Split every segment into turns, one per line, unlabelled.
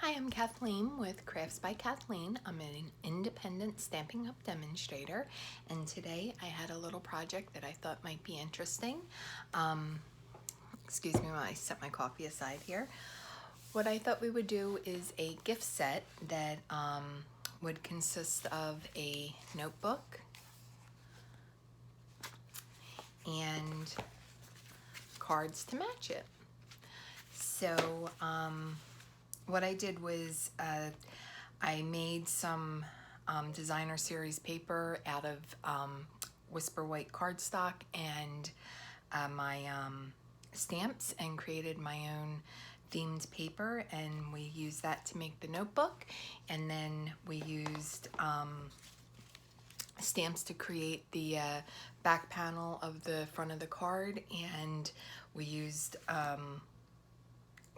Hi, I'm Kathleen with Crafts by Kathleen. I'm an independent Stampin' Up! Demonstrator, and today I had a little project that I thought might be interesting. Excuse me while I set my coffee aside here. What I thought we would do is a gift set that would consist of a notebook and cards to match it. So, what I did was I made some designer series paper out of Whisper White cardstock and my stamps, and created my own themed paper, and we used that to make the notebook. And then we used stamps to create the back panel of the front of the card, and we used a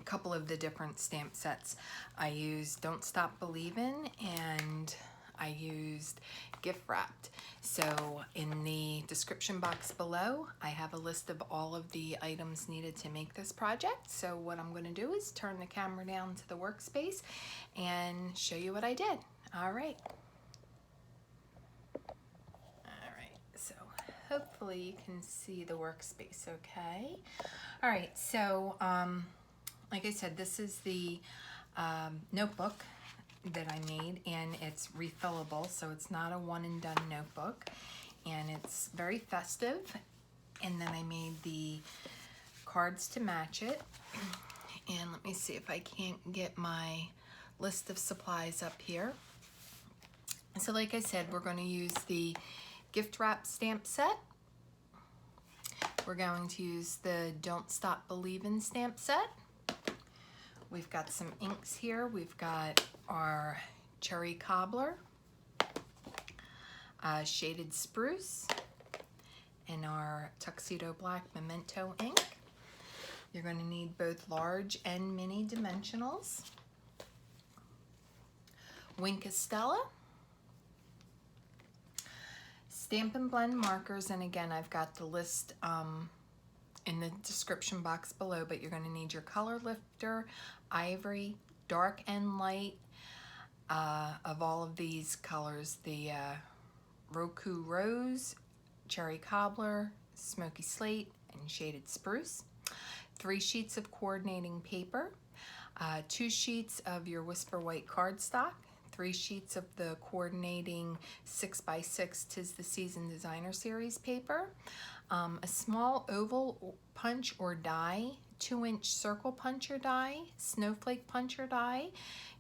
couple of the different stamp sets. I used Don't Stop Believin', and I used gift wrapped. So in the description box below, I have a list of all of the items needed to make this project. So what I'm going to do is turn the camera down to the workspace and show you what I did. All right. So hopefully you can see the workspace okay. All right, so like I said, this is the notebook that I made, and it's refillable, so it's not a one and done notebook, and it's very festive. And then I made the cards to match it, and let me see if I can't get my list of supplies up here. So like I said, we're going to use the gift wrap stamp set. We're going to use the Don't Stop Believin' stamp set. We've got some inks here. We've got our Cherry Cobbler, shaded Spruce, and our Tuxedo Black Memento ink. You're going to need both large and mini dimensionals. Stella, Stampin' Blend markers, and again, I've got the list in the description box below, but you're going to need your color lifter, Ivory, dark and light of all of these colors, the Rococo Rose, Cherry Cobbler, Smoky Slate, and shaded Spruce. 3 sheets of coordinating paper, 2 sheets of your Whisper White cardstock, 3 sheets of the coordinating 6x6 'Tis the Season Designer Series paper, a small oval punch or die, 2-inch circle puncher die, snowflake puncher die,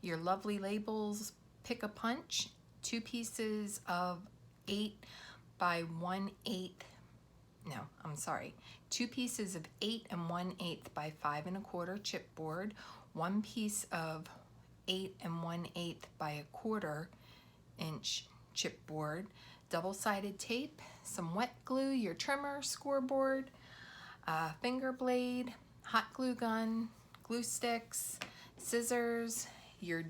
your lovely labels pick a punch, 2 pieces of 8 pieces of 8 1/8 by 5 1/4 chipboard, 1 piece of 8 1/8 by 1/4 inch chipboard, double-sided tape, some wet glue, your trimmer, scoreboard, finger blade, hot glue gun, glue sticks, scissors, your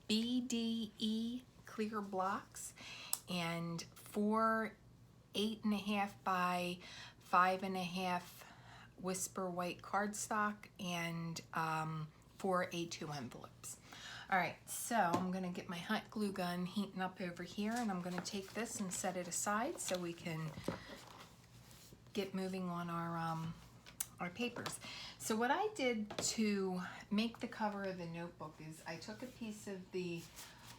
BDE clear blocks, and 4 8.5 by 5 1/2 Whisper White cardstock, and 4 A2 envelopes. All right, so I'm gonna get my hot glue gun heating up over here, and I'm gonna take this and set it aside so we can get moving on our papers. So what I did to make the cover of the notebook is I took a piece of the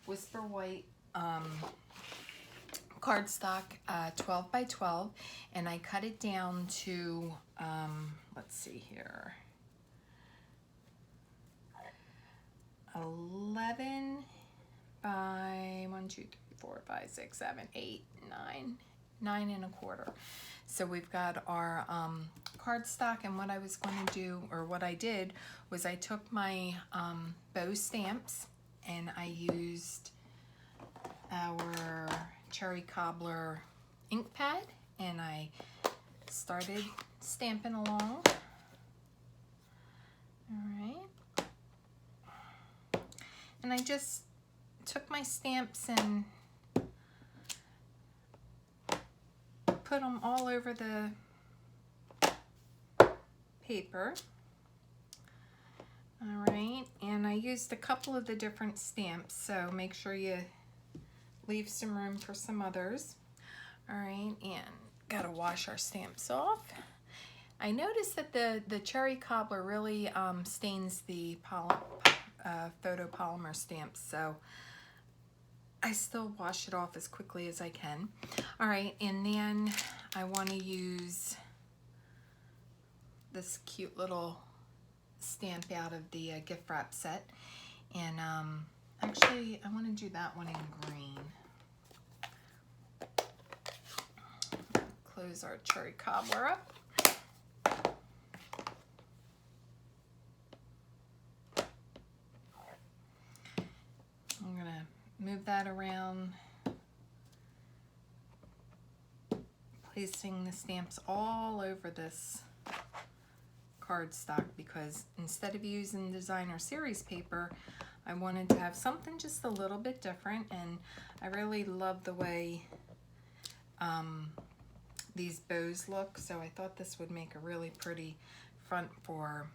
Whisper White cardstock, 12 by 12, and I cut it down to, let's see here, 11 by 1, 2, 3, 4, 5, 6, 7, 8, 9 1/4. So we've got our cardstock, and what I was going to do, or what I did, was I took my bow stamps and I used our Cherry Cobbler ink pad, and I started stamping along. All right. And I just took my stamps and put them all over the paper. All right, and I used a couple of the different stamps, so make sure you leave some room for some others. All right, and gotta wash our stamps off. I noticed that the cherry cobbler really stains the photopolymer stamps, so I still wash it off as quickly as I can. All right, and then I want to use this cute little stamp out of the gift wrap set, and actually I want to do that one in green. Close our cherry cobbler up. I'm gonna move that around, placing the stamps all over this cardstock, because instead of using designer series paper, I wanted to have something just a little bit different, and I really love the way these bows look, so I thought this would make a really pretty front for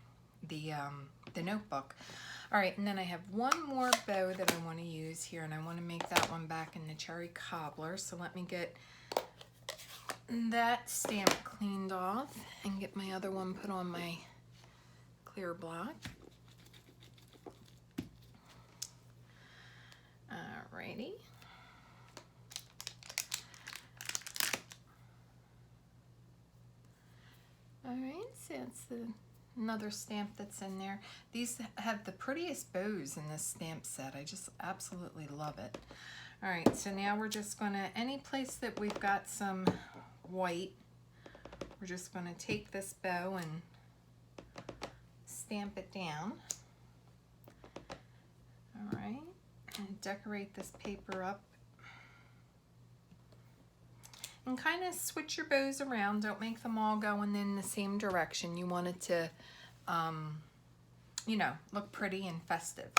the notebook. All right, and then I have one more bow that I want to use here, and I want to make that one back in the cherry cobbler, so let me get that stamp cleaned off and get my other one put on my clear block. Alrighty. Alright, so it's another stamp that's in there. These have the prettiest bows in this stamp set. I just absolutely love it. Alright, so now we're just gonna, any place that we've got some white, we're just gonna take this bow and stamp it down. Alright, and decorate this paper up. And kind of switch your bows around. Don't make them all going in the same direction. You want it to, you know, look pretty and festive.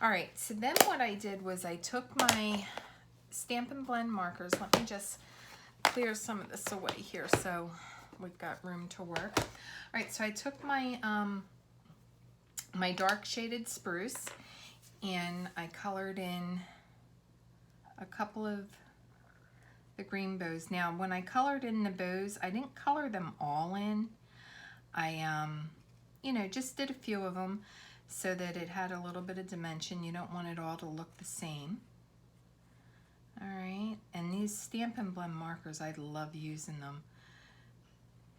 All right, so then what I did was I took my Stampin' Blend markers. Let me just clear some of this away here so we've got room to work. All right, so I took my, my dark shaded Spruce, and I colored in a couple of the green bows. Now, when I colored in the bows, I didn't color them all in. I, you know, just did a few of them so that it had a little bit of dimension. You don't want it all to look the same. All right, and these Stampin' Blend markers, I love using them.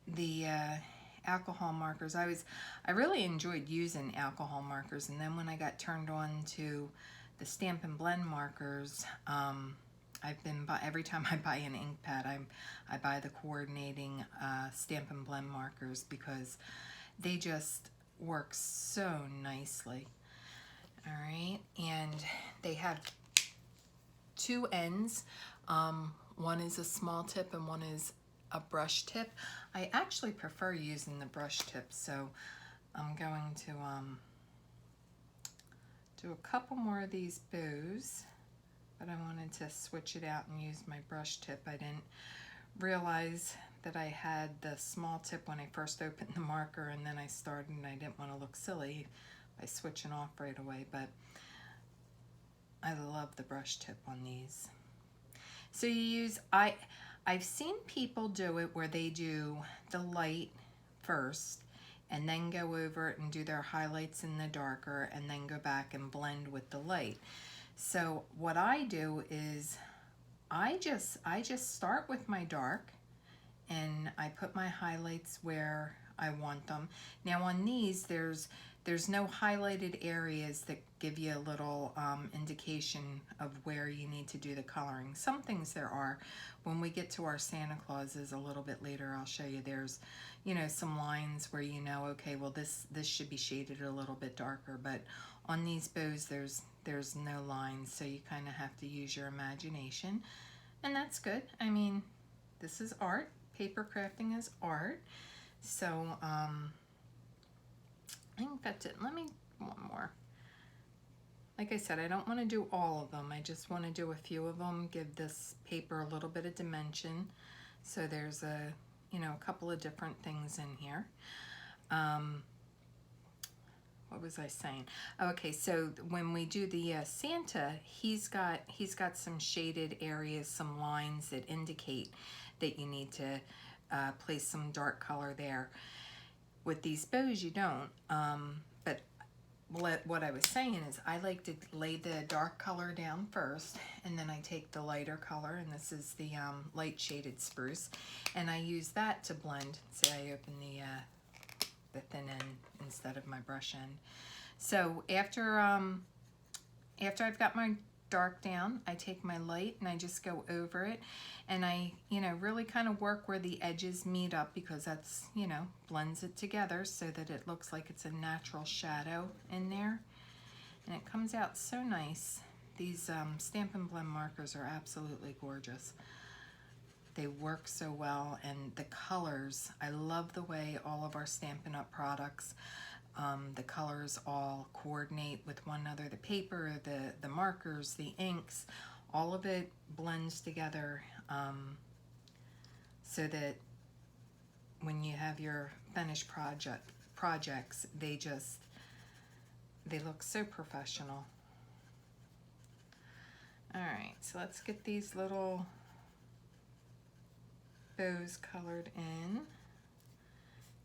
The alcohol markers, I really enjoyed using alcohol markers, and then when I got turned on to the Stampin' Blend markers, I've been every time I buy an ink pad, I buy the coordinating Stampin' Blend markers because they just work so nicely. All right, and they have two ends. One is a small tip and one is a brush tip. I actually prefer using the brush tip, so I'm going to do a couple more of these bows. But I wanted to switch it out and use my brush tip. I didn't realize that I had the small tip when I first opened the marker, and then I started and I didn't want to look silly by switching off right away, but I love the brush tip on these. So you use, I've seen people do it where they do the light first and then go over it and do their highlights in the darker and then go back and blend with the light. So what I do is I just start with my dark and I put my highlights where I want them. Now on these, there's no highlighted areas that give you a little indication of where you need to do the coloring. Some things there are. When we get to our Santa Clauses a little bit later, I'll show you there's, you know, some lines where you know, okay, well this should be shaded a little bit darker, but on these bows there's no lines, so you kind of have to use your imagination, and that's good. I mean, this is art. Paper crafting is art. So I think that's it. Let me, one more. Like I said, I don't want to do all of them. I just want to do a few of them, give this paper a little bit of dimension. So there's a, you know, a couple of different things in here. what was I saying? Okay, so when we do the Santa, he's got some shaded areas, some lines that indicate that you need to place some dark color there. With these bows, you don't. But what I was saying is I like to lay the dark color down first, and then I take the lighter color, and this is the light shaded spruce, and I use that to blend. So I open the thin end instead of my brush end. So after I've got my dark down, I take my light and I just go over it, and I, you know, really kind of work where the edges meet up, because that's, you know, blends it together so that it looks like it's a natural shadow in there, and it comes out so nice. These Stampin' Blend markers are absolutely gorgeous. They work so well, and the colors, I love the way all of our Stampin' Up! Products, the colors all coordinate with one another. The paper, the markers, the inks, all of it blends together, so that when you have your finished projects, they look so professional. All right, so let's get these little bows colored in.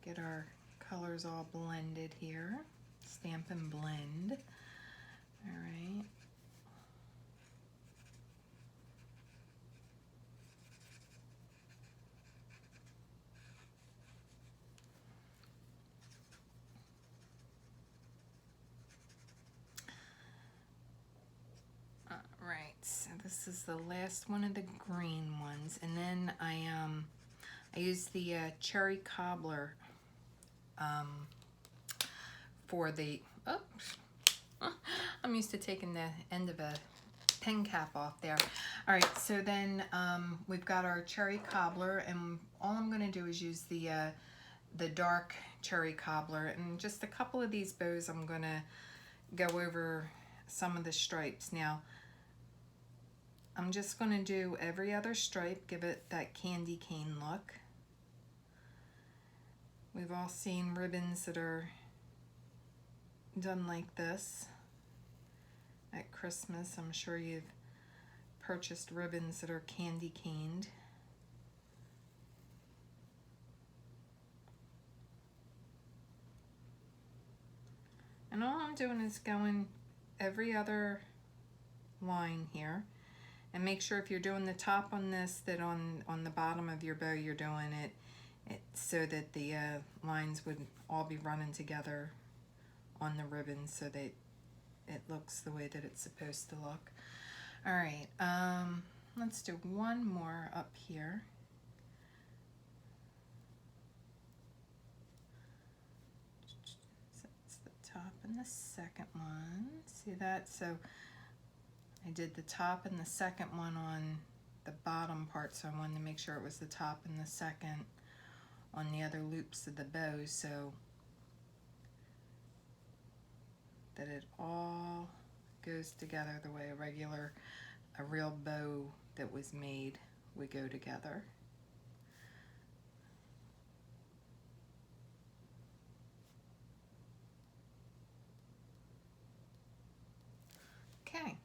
Get our colors all blended here. Stampin' Blend. All right. Right, so this is the last one of the green ones, and then I use the cherry cobbler for the, oops, I'm used to taking the end of a pen cap off there. All right, so then we've got our cherry cobbler, and all I'm going to do is use the dark cherry cobbler, and just a couple of these bows I'm going to go over some of the stripes. Now I'm just going to do every other stripe, give it that candy cane look. We've all seen ribbons that are done like this at Christmas. I'm sure you've purchased ribbons that are candy caned. And all I'm doing is going every other line here. And make sure if you're doing the top on this, that on the bottom of your bow you're doing it so that the lines would all be running together on the ribbon, so that it looks the way that it's supposed to look. All right, let's do one more up here. So it's the top and the second one. See that? So I did the top and the second one on the bottom part, so I wanted to make sure it was the top and the second on the other loops of the bow, so that it all goes together the way a real bow that was made would go together. Okay.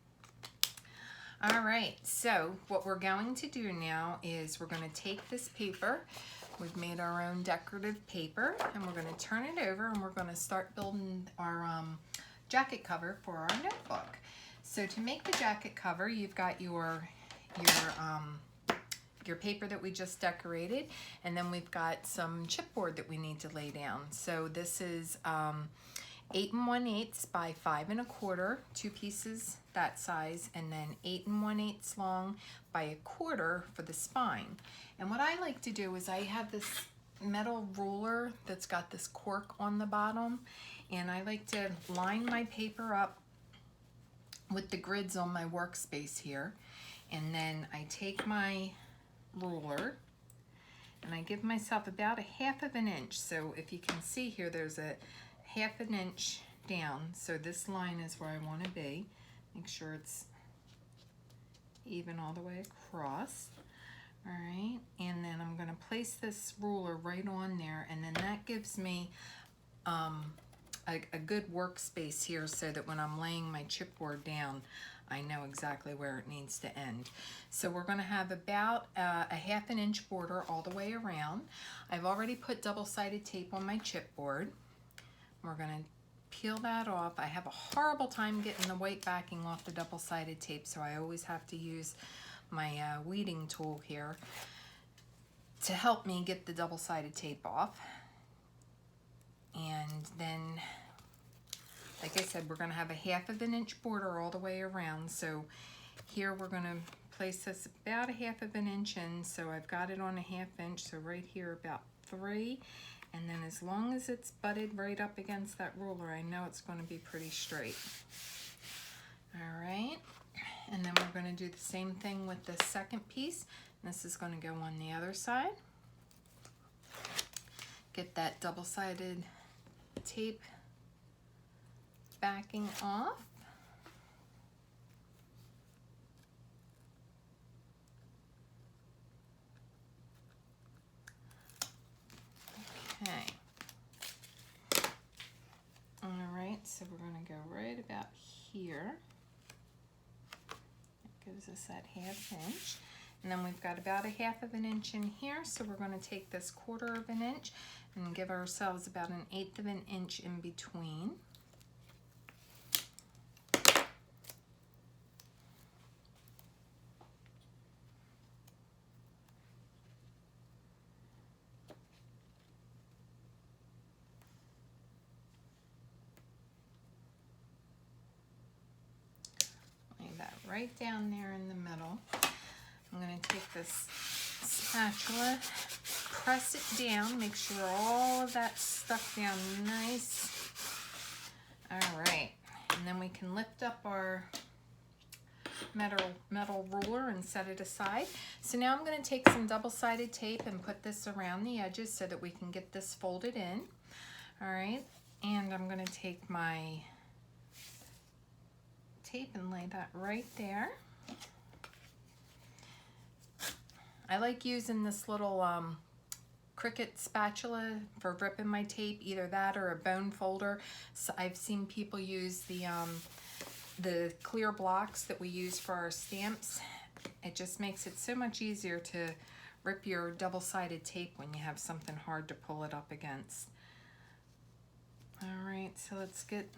All right, so what we're going to do now is we're going to take this paper. We've made our own decorative paper, and we're going to turn it over, and we're going to start building our jacket cover for our notebook. So to make the jacket cover, you've got your paper that we just decorated, and then we've got some chipboard that we need to lay down. So this is 8 1/8 by 5 1/4, 2 pieces that size, and then 8 1/8 long by 1/4 for the spine. And what I like to do is I have this metal ruler that's got this cork on the bottom, and I like to line my paper up with the grids on my workspace here, and then I take my ruler and I give myself about 1/2 inch. So if you can see here, there's a 1/2 inch down, so this line is where I want to be. Make sure it's even all the way across. All right, and then I'm going to place this ruler right on there, and then that gives me a good workspace here so that when I'm laying my chipboard down, I know exactly where it needs to end. So we're going to have about a 1/2 inch border all the way around. I've already put double-sided tape on my chipboard. We're going to peel that off. I have a horrible time getting the white backing off the double-sided tape, so I always have to use my weeding tool here to help me get the double-sided tape off. And then, like I said, we're going to have a 1/2 inch border all the way around. So here we're going to place this about a 1/2 inch in. So I've got it on a 1/2 inch. So right here about 3. And then as long as it's butted right up against that ruler, I know it's going to be pretty straight. All right. And then we're going to do the same thing with the second piece. This is going to go on the other side. Get that double-sided tape backing off. Okay. All right, so we're going to go right about here. That gives us that 1/2 inch. And then we've got about a 1/2 inch in here, so we're going to take this 1/4 inch and give ourselves about an 1/8 inch in between. Lay that right down there in the middle. I'm going to take this spatula, press it down, make sure all of that's stuck down nice. All right, and then we can lift up our metal ruler and set it aside. So now I'm going to take some double-sided tape and put this around the edges so that we can get this folded in. All right, and I'm going to take my tape and lay that right there. I like using this little Cricut spatula for ripping my tape, either that or a bone folder. So I've seen people use the clear blocks that we use for our stamps. It just makes it so much easier to rip your double-sided tape when you have something hard to pull it up against. All right, so let's get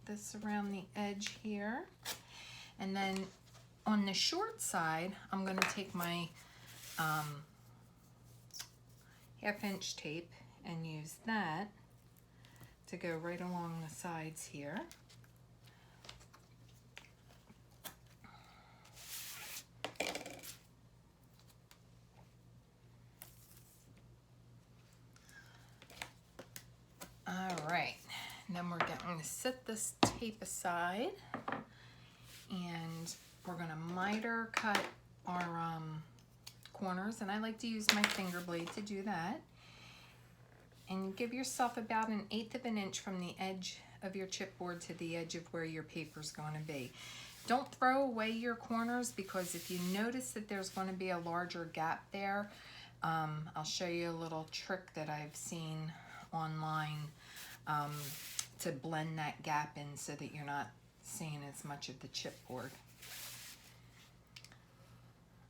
this around the edge here. And then on the short side, I'm going to take my 1/2 inch tape and use that to go right along the sides here. All right, and then we're going to set this tape aside, and we're going to miter cut our corners, and I like to use my finger blade to do that. And give yourself about an 1/8 inch from the edge of your chipboard to the edge of where your paper's going to be. Don't throw away your corners, because if you notice that there's going to be a larger gap there, I'll show you a little trick that I've seen online to blend that gap in so that you're not seeing as much of the chipboard.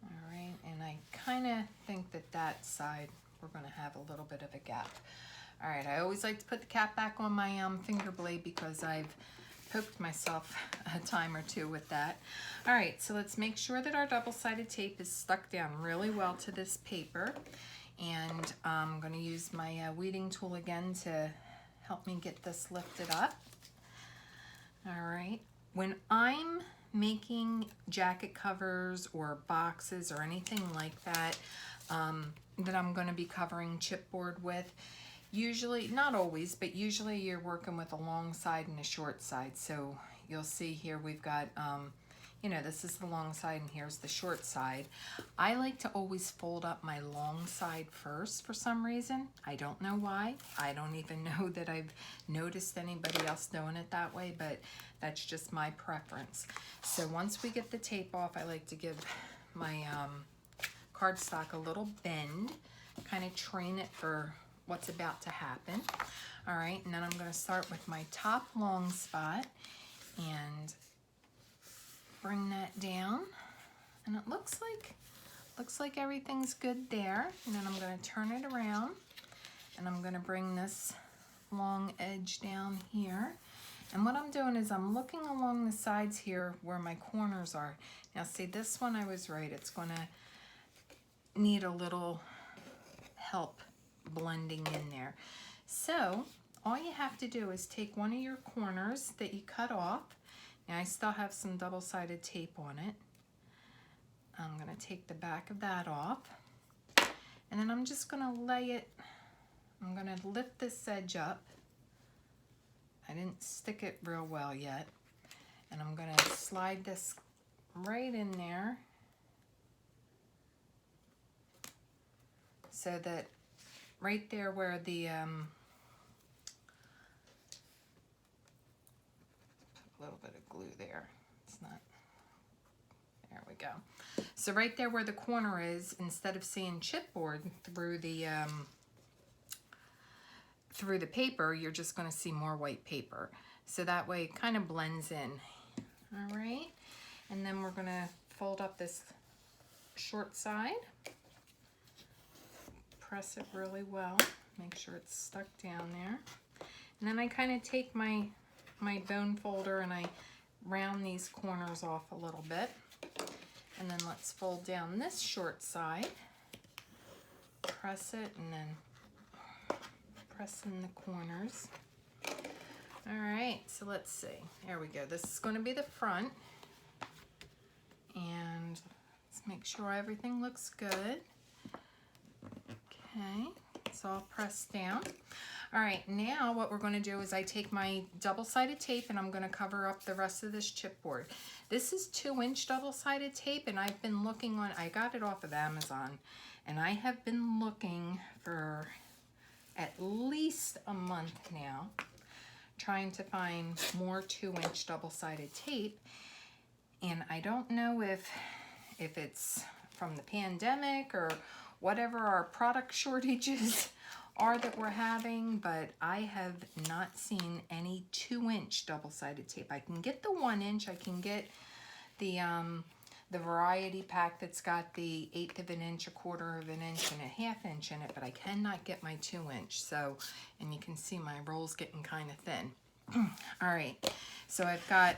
All right, and I kind of think that side we're going to have a little bit of a gap. All right, I always like to put the cap back on my finger blade because I've poked myself a time or two with that. All right, so let's make sure that our double-sided tape is stuck down really well to this paper. And I'm going to use my weeding tool again to help me get this lifted up. All right, when I'm making jacket covers or boxes or anything like that that I'm going to be covering chipboard with, usually, not always, but usually you're working with a long side and a short side. So you'll see here we've got, you know, this is the long side and here's the short side. I like to always fold up my long side first for some reason. I don't know why. I don't even know that I've noticed anybody else doing it that way, but that's just my preference. So once we get the tape off, I like to give my cardstock a little bend, kind of train it for what's about to happen. All right, and then I'm going to start with my top long spot and bring that down, and it looks like everything's good there. And then I'm going to turn it around, and I'm going to bring this long edge down here. And what I'm doing is I'm looking along the sides here where my corners are. Now see, this one I was right. It's going to need a little help blending in there. So all you have to do is take one of your corners that you cut off. Now I still have some double-sided tape on it. I'm going to take the back of that off. And then I'm just going to lay it, I'm going to lift this edge up. I didn't stick it real well yet. And I'm going to slide this right in there so that right there where the put a little bit of glue there. It's not, there we go. So right there where the corner is, instead of seeing chipboard through the paper, you're just going to see more white paper. So that way it kind of blends in. All right, and then we're going to fold up this short side, press it really well, make sure it's stuck down there, and then I kind of take my bone folder and I round these corners off a little bit, and then let's fold down this short side, press it, and then press in the corners. All right, so let's see. There we go. This is going to be the front. And let's make sure everything looks good. Okay, it's all pressed down. All right, now what we're going to do is I take my double-sided tape and I'm going to cover up the rest of this chipboard. This is 2-inch double-sided tape, and I've been looking on, I got it off of Amazon, and I have been looking for at least a month now, trying to find more 2-inch double-sided tape. And I don't know if it's from the pandemic or whatever our product shortages are that we're having, but I have not seen any 2-inch double-sided tape. I can get the 1-inch, I can get the variety pack that's got the 1/8 of an inch, 1/4 of an inch, and a 1/2 inch in it, but I cannot get my 2-inch. So, and you can see my roll's getting kind of thin. All right, so I've got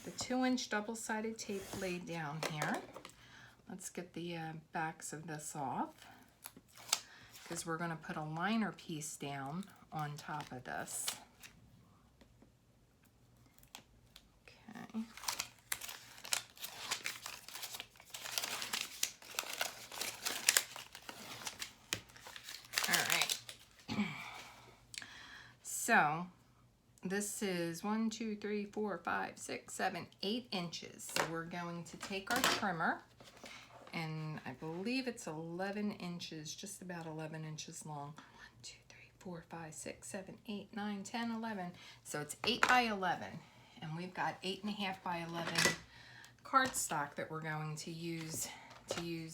the 2-inch double-sided tape laid down here. Let's get the backs of this off, because we're going to put a liner piece down on top of this. Okay. So this is 1, 2, 3, 4, 5, 6, 7, 8 inches. So we're going to take our trimmer, and I believe it's 11 inches, just about 11 inches long. 1, 2, 3, 4, 5, 6, 7, 8, 9, 10, 11. So it's 8 by 11, and we've got 8.5 by 11 cardstock that we're going to use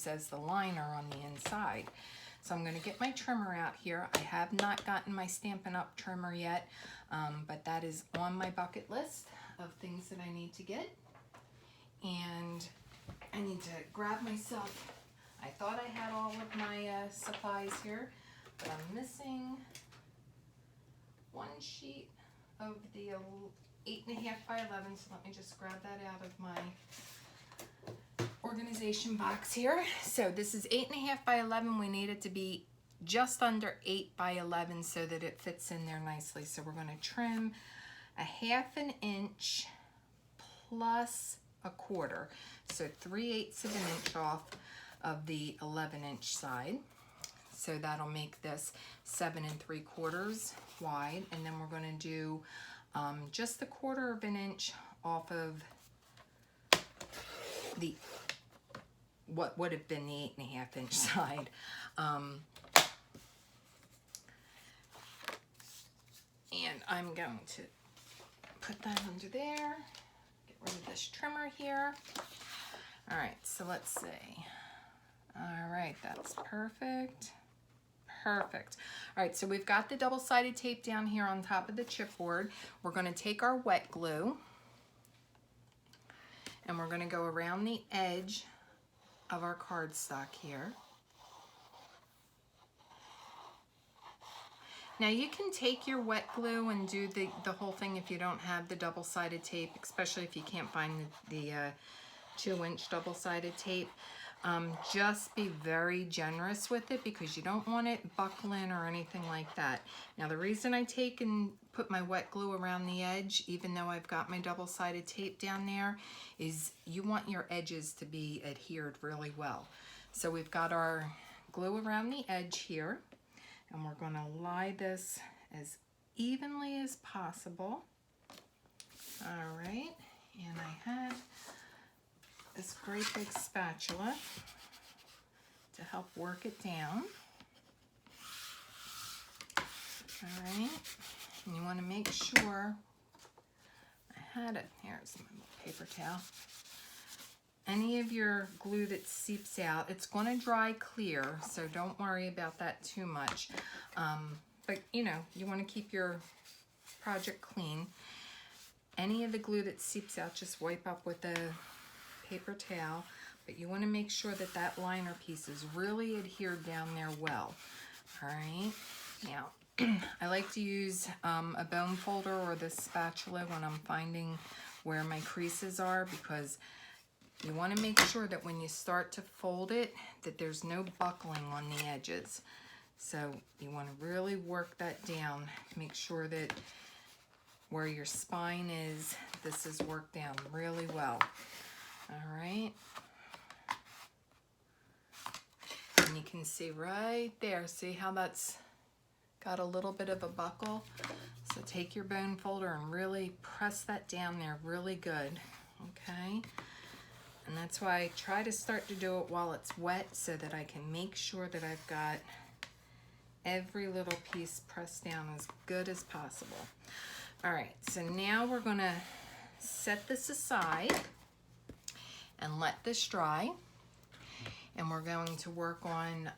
as the liner on the inside. So I'm going to get my trimmer out here. I have not gotten my Stampin' Up! Trimmer yet, but that is on my bucket list of things that I need to get. And I need to grab myself, I thought I had all of my supplies here, but I'm missing one sheet of the 8.5 by 11, so let me just grab that out of my organization box here. So this is 8.5 by 11. We need it to be just under 8 by 11 so that it fits in there nicely. So we're going to trim a 1/2 inch plus 1/4. So 3/8 of an inch off of the 11-inch side. So that'll make this 7 3/4 wide. And then we're going to do just 1/4 of an inch off of the what would have been the 8.5 inch side. And I'm going to put that under there, get rid of this trimmer here. All right, so let's see. All right, that's perfect. Perfect. All right, so we've got the double-sided tape down here on top of the chipboard. We're going to take our wet glue and we're going to go around the edge of our cardstock here. Now you can take your wet glue and do the whole thing if you don't have the double-sided tape, especially if you can't find the 2-inch double-sided tape. Just be very generous with it because you don't want it buckling or anything like that. Now the reason I take and put my wet glue around the edge, even though I've got my double-sided tape down there, is you want your edges to be adhered really well. So we've got our glue around the edge here, and we're going to lie this as evenly as possible. All right, and I have this great big spatula to help work it down. All right, and you want to make sure, I had it, here's my little paper towel. Any of your glue that seeps out, it's going to dry clear, so don't worry about that too much. But you know, you want to keep your project clean. Any of the glue that seeps out, just wipe up with a paper towel, but you want to make sure that that liner piece is really adhered down there well. All right, now I like to use a bone folder or this spatula when I'm finding where my creases are, because you want to make sure that when you start to fold it, that there's no buckling on the edges. So you want to really work that down. Make sure that where your spine is, this is worked down really well. All right. And you can see right there, see how that's got a little bit of a buckle? So take your bone folder and really press that down there really good, okay? And that's why I try to start to do it while it's wet so that I can make sure that I've got every little piece pressed down as good as possible. All right, so now we're gonna set this aside and let this dry. And we're going to work on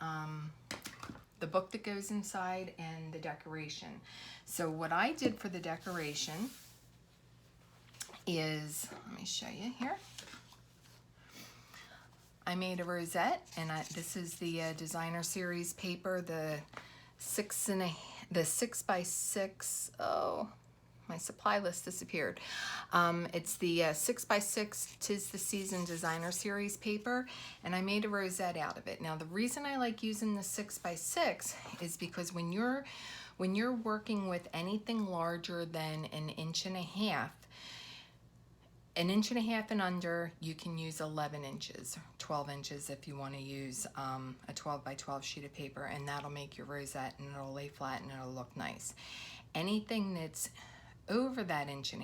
the book that goes inside and the decoration. So what I did for the decoration is, let me show you here. I made a rosette, and this is the designer series paper, the 6x6. Oh, my supply list disappeared. It's the 6x6 Tis the Season designer series paper, and I made a rosette out of it. Now the reason I like using the 6x6 is because when you're working with anything larger than 1.5 inches, 1.5 inches and under, you can use 11 inches, 12 inches if you want to use a 12 by 12 sheet of paper, and that'll make your rosette and it'll lay flat and it'll look nice. Anything that's over that 1.5 inches,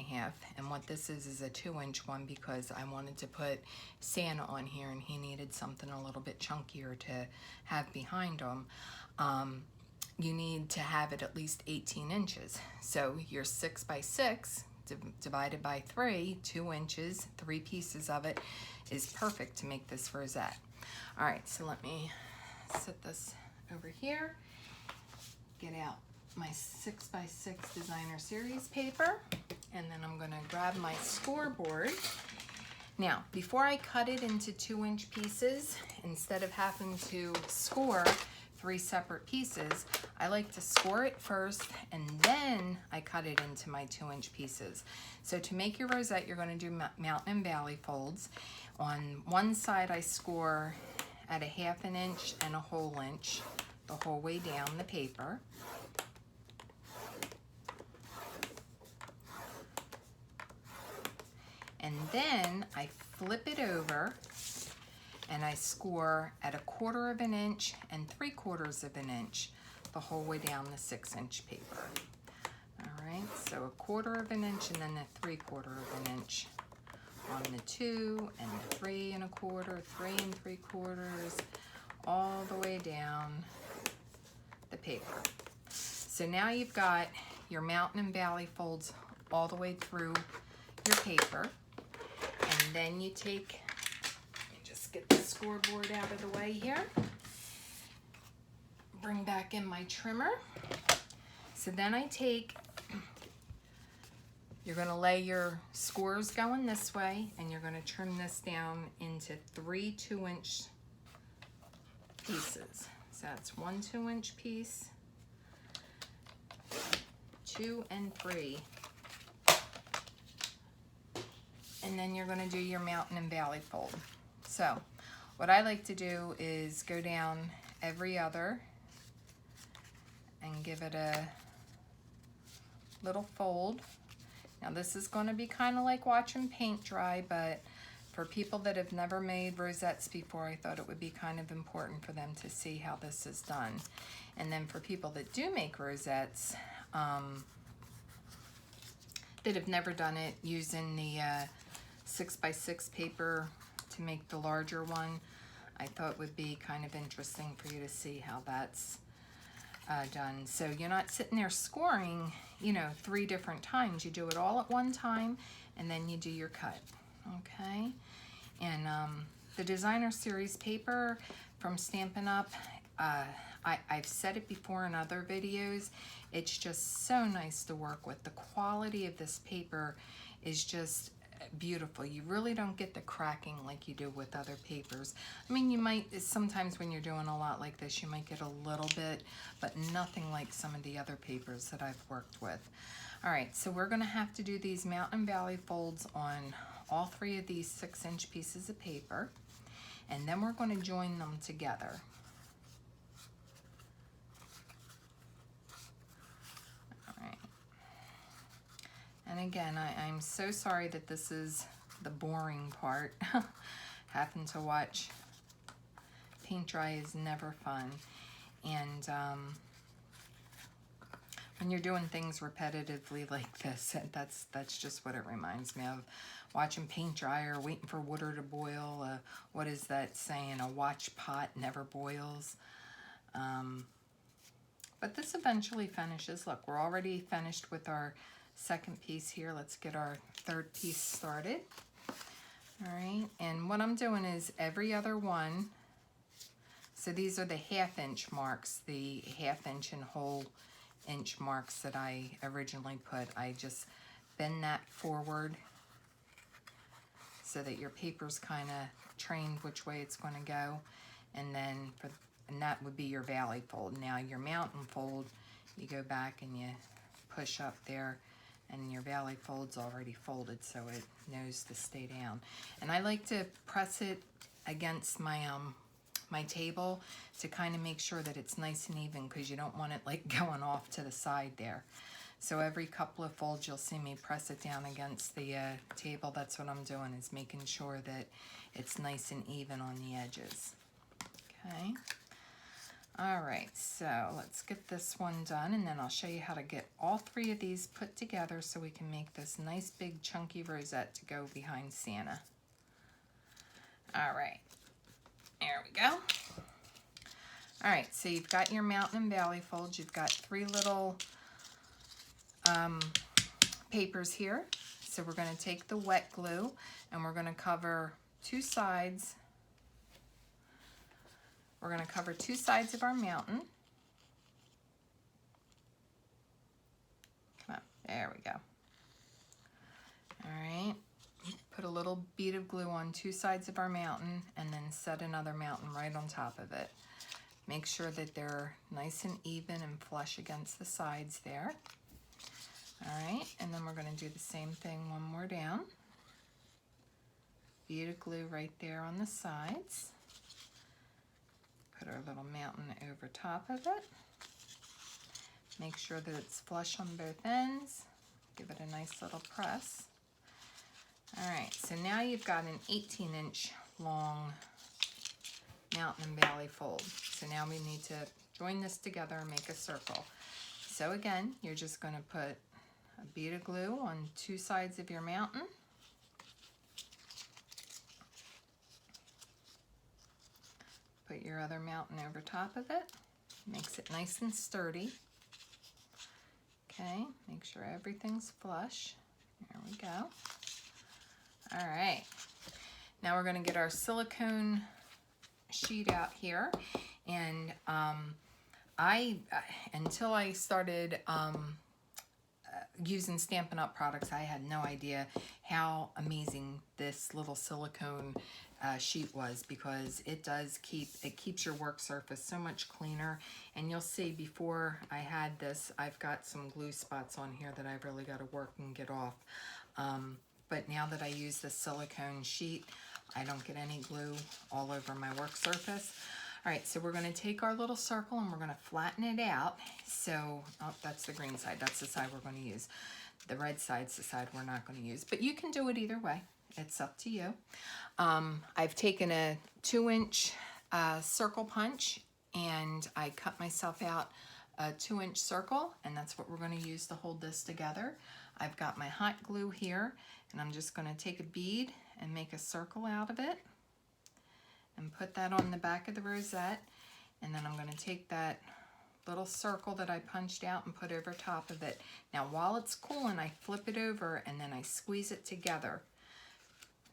and what this is a 2-inch one because I wanted to put Santa on here and he needed something a little bit chunkier to have behind him. You need to have it at least 18 inches. So your 6x6 divided by 3, 2 inches, 3 pieces of it is perfect to make this rosette. All right, so let me set this over here, get out my 6x6 designer series paper, and then I'm gonna grab my scoreboard. Now, before I cut it into 2-inch pieces, instead of having to score 3 separate pieces, I like to score it first and then I cut it into my 2-inch pieces. So to make your rosette, you're gonna do mountain and valley folds. On one side, I score at 1/2 inch and 1/2 inch the whole way down the paper. And then I flip it over and I score at 1/4 inch and 3/4 inch the whole way down the 6-inch paper. All right, so 1/4 inch and then a 3/4 inch on the 2 and the 3 1/4, 3 3/4, all the way down the paper. So now you've got your mountain and valley folds all the way through your paper. And then you take, let me just get the scoreboard out of the way here. bring back in my trimmer. So then I take, you're going to lay your scores going this way, and you're going to trim this down into 3 2-inch pieces. So that's 1 2-inch piece, 2 and 3. And then you're going to do your mountain and valley fold. So what I like to do is go down every other and give it a little fold. Now this is going to be kind of like watching paint dry, but for people that have never made rosettes before, I thought it would be kind of important for them to see how this is done. And then for people that do make rosettes, that have never done it using the 6x6 paper to make the larger one, I thought it would be kind of interesting for you to see how that's done. So you're not sitting there scoring, you know, 3 different times. You do it all at one time, and then you do your cut, okay? And the Designer Series paper from Stampin' Up, I've said it before in other videos, it's just so nice to work with. The quality of this paper is just beautiful. You really don't get the cracking like you do with other papers. I mean, you might, sometimes when you're doing a lot like this, you might get a little bit, but nothing like some of the other papers that I've worked with. All right, so we're gonna have to do these mountain valley folds on all 3 of these 6-inch pieces of paper, and then we're gonna join them together. And again, I'm so sorry that this is the boring part. Having to watch paint dry is never fun. And when you're doing things repetitively like this, that's just what it reminds me of. Watching paint dry or waiting for water to boil. What is that saying? A watch pot never boils. But this eventually finishes. Look, we're already finished with our second piece here. Let's get our third piece started. All right, and what I'm doing is every other one, so these are the 1/2 inch marks, the 1/2 inch and whole inch marks that I originally put. I just bend that forward so that your paper's kind of trained which way it's going to go, and then and that would be your valley fold. Now your mountain fold, you go back and you push up there, and your valley fold's already folded, so it knows to stay down. And I like to press it against my my table to kind of make sure that it's nice and even, because you don't want it like going off to the side there. So every couple of folds you'll see me press it down against the table. That's what I'm doing, is making sure that it's nice and even on the edges. Okay. All right, so let's get this one done, and then I'll show you how to get all 3 of these put together so we can make this nice big chunky rosette to go behind Santa. All right, there we go. All right, so you've got your mountain and valley folds. You've got 3 little papers here. So we're going to take the wet glue, and we're going to cover 2 sides. We're going to cover 2 sides of our mountain. Come on, there we go. All right, put a little bead of glue on 2 sides of our mountain, and then set another mountain right on top of it. Make sure that they're nice and even and flush against the sides there. All right, and then we're going to do the same thing one more down. Bead of glue right there on the sides. Put our little mountain over top of it. Make sure that it's flush on both ends. Give it a nice little press. All right, so now you've got an 18-inch long mountain and valley fold. So now we need to join this together and make a circle. So again, you're just going to put a bead of glue on 2 sides of your mountain. Put your other mountain over top of it. Makes it nice and sturdy. Okay, make sure everything's flush. There we go. All right, now we're going to get our silicone sheet out here, and until I started using Stampin' Up! Products, I had no idea how amazing this little silicone sheet was, because it keeps your work surface so much cleaner. And you'll see, before I had this, I've got some glue spots on here that I've really got to work and get off. But now that I use the silicone sheet, I don't get any glue all over my work surface. All right, so we're going to take our little circle and we're going to flatten it out. So, oh, that's the green side. That's the side we're going to use. The red side's the side we're not going to use. But you can do it either way. It's up to you. I've taken a 2-inch circle punch, and I cut myself out a 2-inch circle, and that's what we're going to use to hold this together. I've got my hot glue here, and I'm just going to take a bead and make a circle out of it and put that on the back of the rosette. And then I'm going to take that little circle that I punched out and put over top of it. Now while it's cooling, I flip it over and then I squeeze it together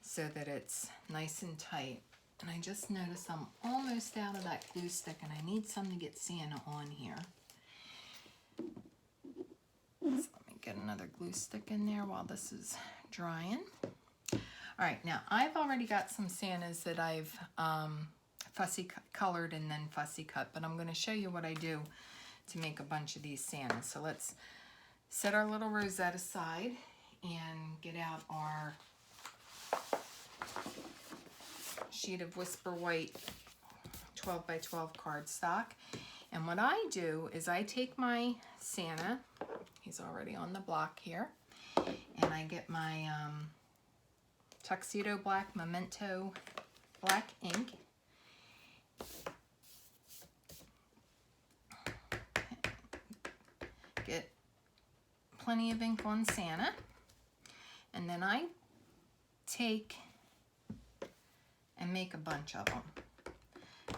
so that it's nice and tight. And I just noticed I'm almost out of that glue stick, and I need some to get Santa on here. So let me get another glue stick in there while this is drying. All right, now I've already got some Santas that I've fussy colored and then fussy cut, but I'm going to show you what I do to make a bunch of these Santas. So let's set our little rosette aside and get out our sheet of Whisper White 12 by 12 cardstock. And what I do is I take my Santa, he's already on the block here, and I get my Tuxedo black Memento black ink. Get plenty of ink on Santa, and then I take and make a bunch of them,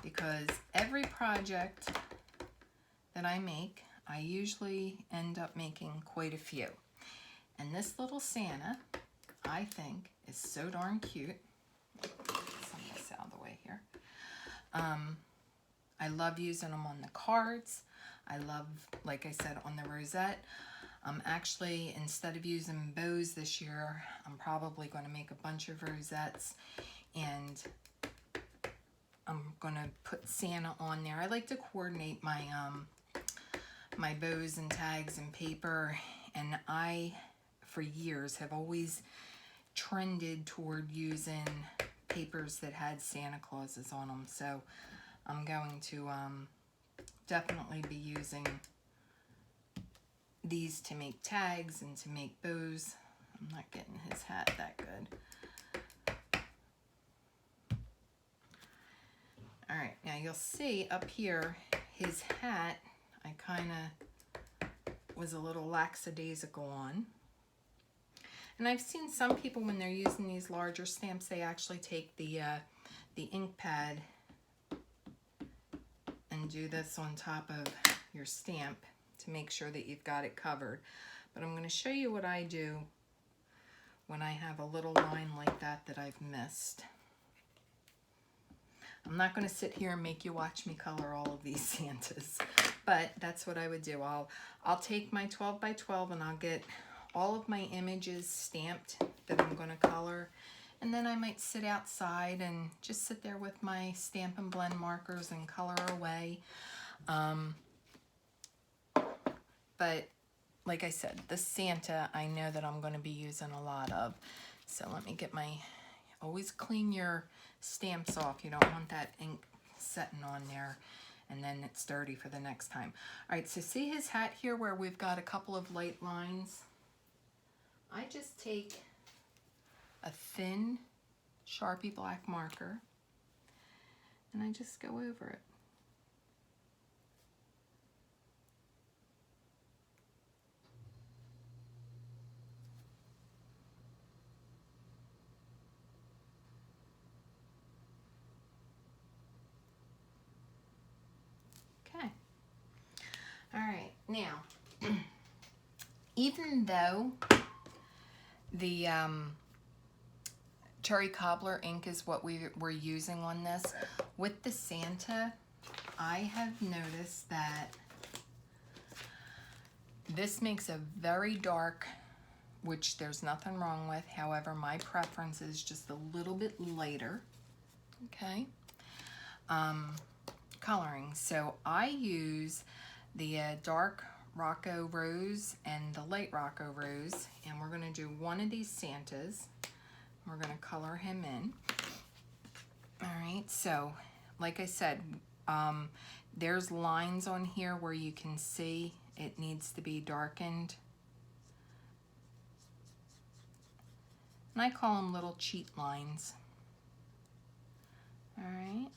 because every project that I make, I usually end up making quite a few. And this little Santa, I think, is so darn cute. Get some of this out of the way here. I love using them on the cards. I love, like I said, on the rosette. Actually, instead of using bows this year, I'm probably going to make a bunch of rosettes, and I'm going to put Santa on there. I like to coordinate my my bows and tags and paper, and I, for years, have always trended toward using papers that had Santa Clauses on them. So I'm going to definitely be using these to make tags and to make bows. I'm not getting his hat that good. All right, now you'll see up here, his hat, I kind of was a little lackadaisical on. And I've seen some people, when they're using these larger stamps, they actually take the ink pad and do this on top of your stamp to make sure that you've got it covered. But I'm going to show you what I do when I have a little line like that that I've missed. I'm not going to sit here and make you watch me color all of these Santas, but that's what I would do. I'll take my 12 by 12 and I'll get all of my images stamped that I'm going to color, and then I might sit outside and just sit there with my Stampin' Blend markers and color away. But like I said, the Santa I know that I'm going to be using a lot of. So let me get my, always clean your stamps off. You don't want that ink setting on there and then it's dirty for the next time. All right, so see his hat here where we've got a couple of light lines? I just take a thin Sharpie black marker and I just go over it. Okay. All right, now, even though the cherry cobbler ink is what we're using on this, with the Santa, I have noticed that this makes a very dark, which there's nothing wrong with. However, my preference is just a little bit lighter, okay, coloring. So I use the dark Rococo Rose and the light Rococo Rose, and we're going to do one of these Santas. We're going to color him in. All right, so like I said, there's lines on here where you can see it needs to be darkened. And I call them little cheat lines. All right.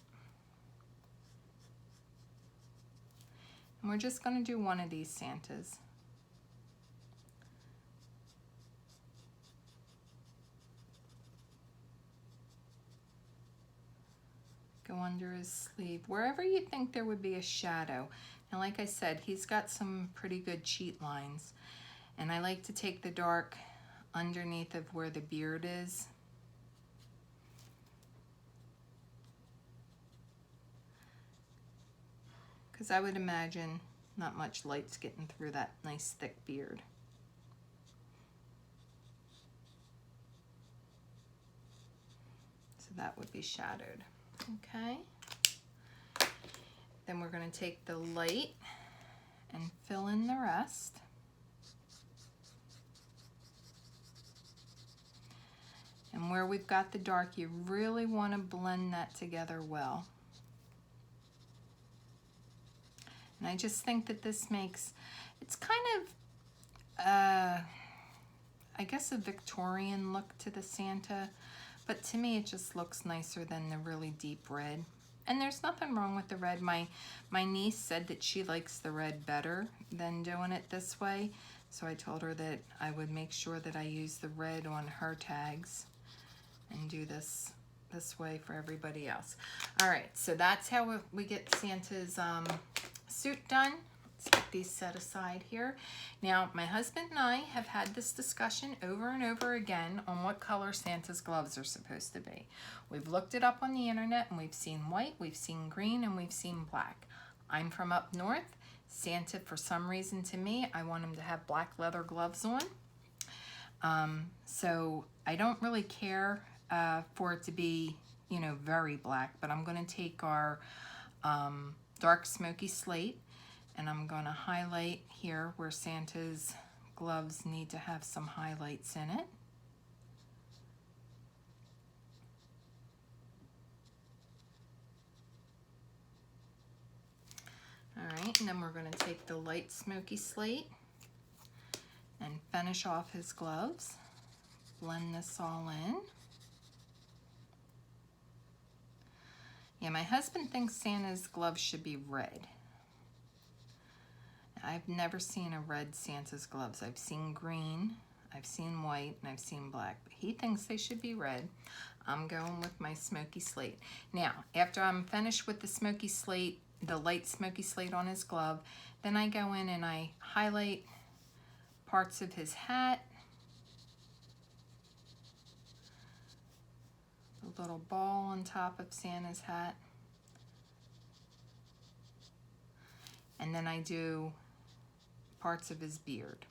And we're just going to do one of these Santas. Go under his sleeve, wherever you think there would be a shadow. And like I said, he's got some pretty good cheat lines. And I like to take the dark underneath of where the beard is. Because I would imagine not much light's getting through that nice thick beard. So that would be shadowed. Okay. Then we're going to take the light and fill in the rest. And where we've got the dark, you really want to blend that together well. And I just think that this makes, it's kind of, I guess a Victorian look to the Santa, but to me it just looks nicer than the really deep red. And there's nothing wrong with the red. My niece said that she likes the red better than doing it this way. So I told her that I would make sure that I use the red on her tags and do this way for everybody else. All right, so that's how we get Santa's suit done. Let's get these set aside here. Now, my husband and I have had this discussion over and over again on what color Santa's gloves are supposed to be. We've looked it up on the internet and we've seen white, we've seen green, and we've seen black. I'm from up north. Santa, for some reason to me, I want him to have black leather gloves on. So I don't really care for it to be, you know, very black, but I'm going to take our dark smoky slate and I'm going to highlight here where Santa's gloves need to have some highlights in it. All right, and then we're going to take the light smoky slate and finish off his gloves. Blend this all in. Yeah, my husband thinks Santa's gloves should be red. I've never seen a red Santa's gloves. I've seen green, I've seen white, and I've seen black. But he thinks they should be red. I'm going with my smoky slate. Now, after I'm finished with the smoky slate, the light smoky slate on his glove, then I go in and I highlight parts of his hat, the little ball on top of Santa's hat, and then I do parts of his beard.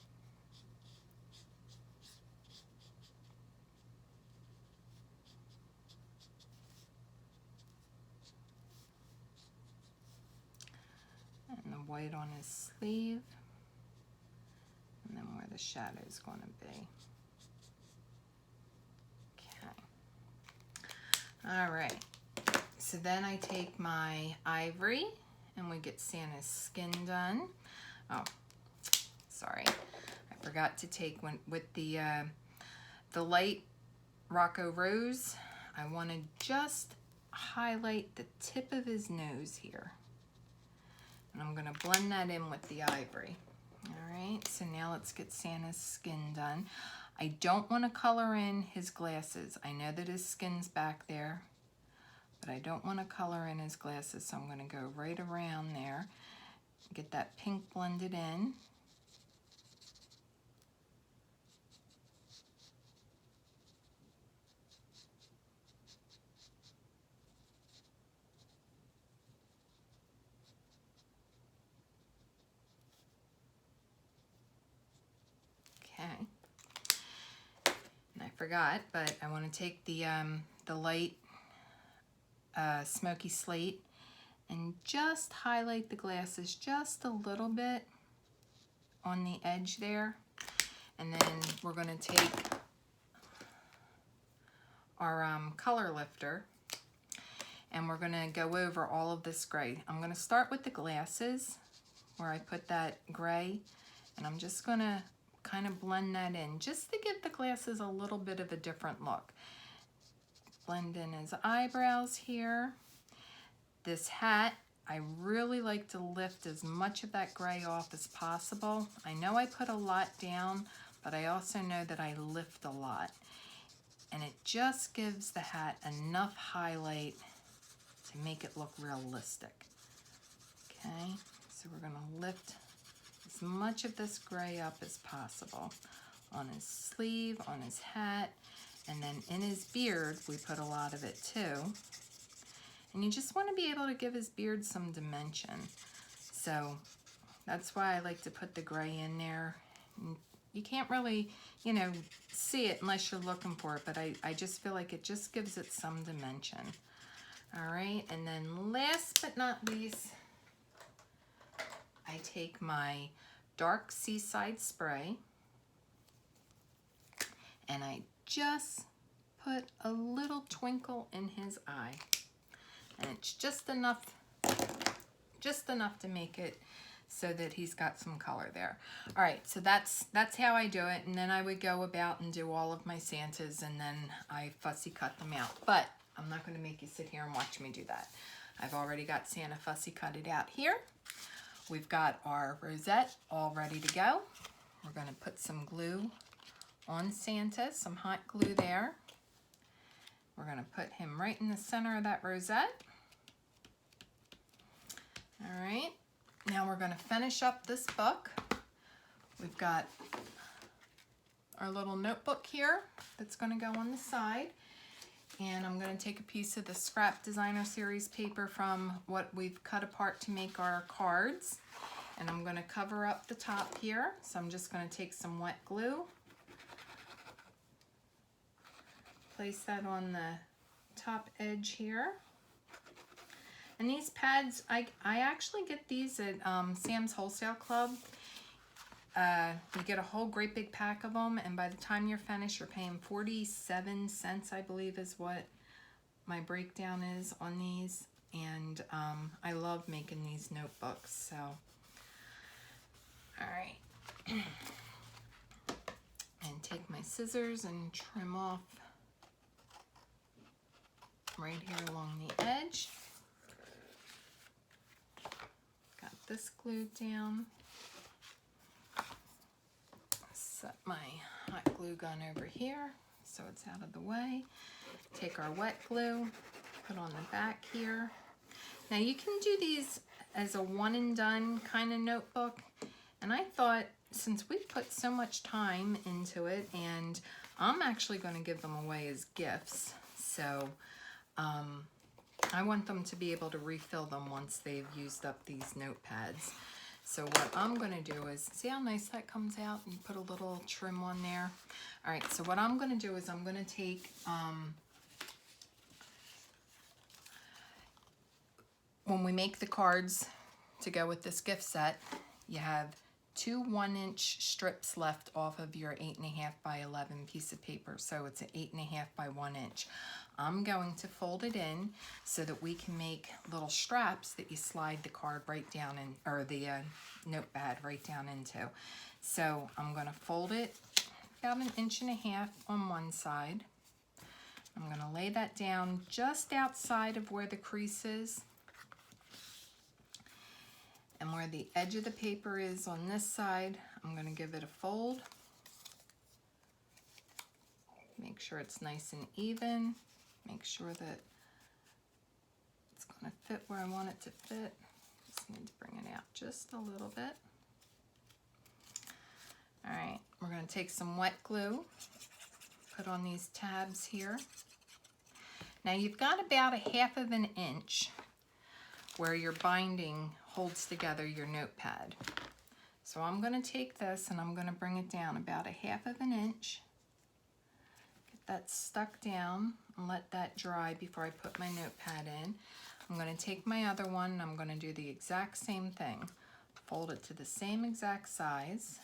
And the white on his sleeve, and then where the shadow is going to be. Okay. All right. So then I take my Ivory, and we get Santa's skin done. Oh, sorry, I forgot to take one with the light Rococo Rose. I want to just highlight the tip of his nose here. And I'm going to blend that in with the Ivory. All right, so now let's get Santa's skin done. I don't want to color in his glasses. I know that his skin's back there, but I don't want to color in his glasses, so I'm going to go right around there, get that pink blended in. forgot, but I want to take the light Smoky Slate and just highlight the glasses just a little bit on the edge there. And then we're going to take our color lifter and we're going to go over all of this gray. I'm going to start with the glasses where I put that gray, and I'm just going to kind of blend that in just to give the glasses a little bit of a different look. Blend in his eyebrows here. This hat, I really like to lift as much of that gray off as possible. I know I put a lot down, but I also know that I lift a lot. And it just gives the hat enough highlight to make it look realistic. Okay, so we're gonna lift as much of this gray up as possible on his sleeve, on his hat, and then in his beard, we put a lot of it too. And you just want to be able to give his beard some dimension. So that's why I like to put the gray in there. You can't really, you know, see it unless you're looking for it, but I just feel like it just gives it some dimension. All right, and then last but not least, I take my dark Seaside spray and I just put a little twinkle in his eye. And it's just enough to make it so that he's got some color there. All right, so that's how I do it. And then I would go about and do all of my Santas, and then I fussy cut them out. But I'm not going to make you sit here and watch me do that. I've already got Santa fussy cut it out here. We've got our rosette all ready to go. We're going to put some glue on Santa, some hot glue there. We're going to put him right in the center of that rosette. All right, now we're going to finish up this book. We've got our little notebook here that's going to go on the side. And I'm going to take a piece of the Scrap Designer Series paper from what we've cut apart to make our cards. And I'm going to cover up the top here. So I'm just going to take some wet glue. Place that on the top edge here. And these pads, I actually get these at Sam's Wholesale Club. You get a whole great big pack of them, and by the time you're finished, you're paying 47 cents, I believe is what my breakdown is on these. And I love making these notebooks, so. All right. And take my scissors and trim off right here along the edge. Got this glued down. Set my hot glue gun over here so it's out of the way. Take our wet glue, put on the back here. Now you can do these as a one and done kind of notebook, and I thought since we've put so much time into it, and I'm actually going to give them away as gifts, so I want them to be able to refill them once they've used up these notepads. So what I'm going to do is, see how nice that comes out? And you put a little trim on there. All right, so what I'm going to do is I'm going to take, when we make the cards to go with this gift set, you have 2 1-inch strips left off of your 8.5 by 11 piece of paper. So it's an 8.5 by 1 inch. I'm going to fold it in so that we can make little straps that you slide the card right down in, or the notepad right down into. So I'm going to fold it about 1.5 inches on one side. I'm going to lay that down just outside of where the crease is. And where the edge of the paper is on this side, I'm going to give it a fold. Make sure it's nice and even. Make sure that it's going to fit where I want it to fit. Just need to bring it out just a little bit. All right, we're going to take some wet glue, put on these tabs here. Now you've got about 1/2 inch where your binding holds together your notepad. So I'm going to take this and I'm going to bring it down about 1/2 inch. Get that stuck down and let that dry before I put my notepad in. I'm going to take my other one and I'm going to do the exact same thing. Fold it to the same exact size.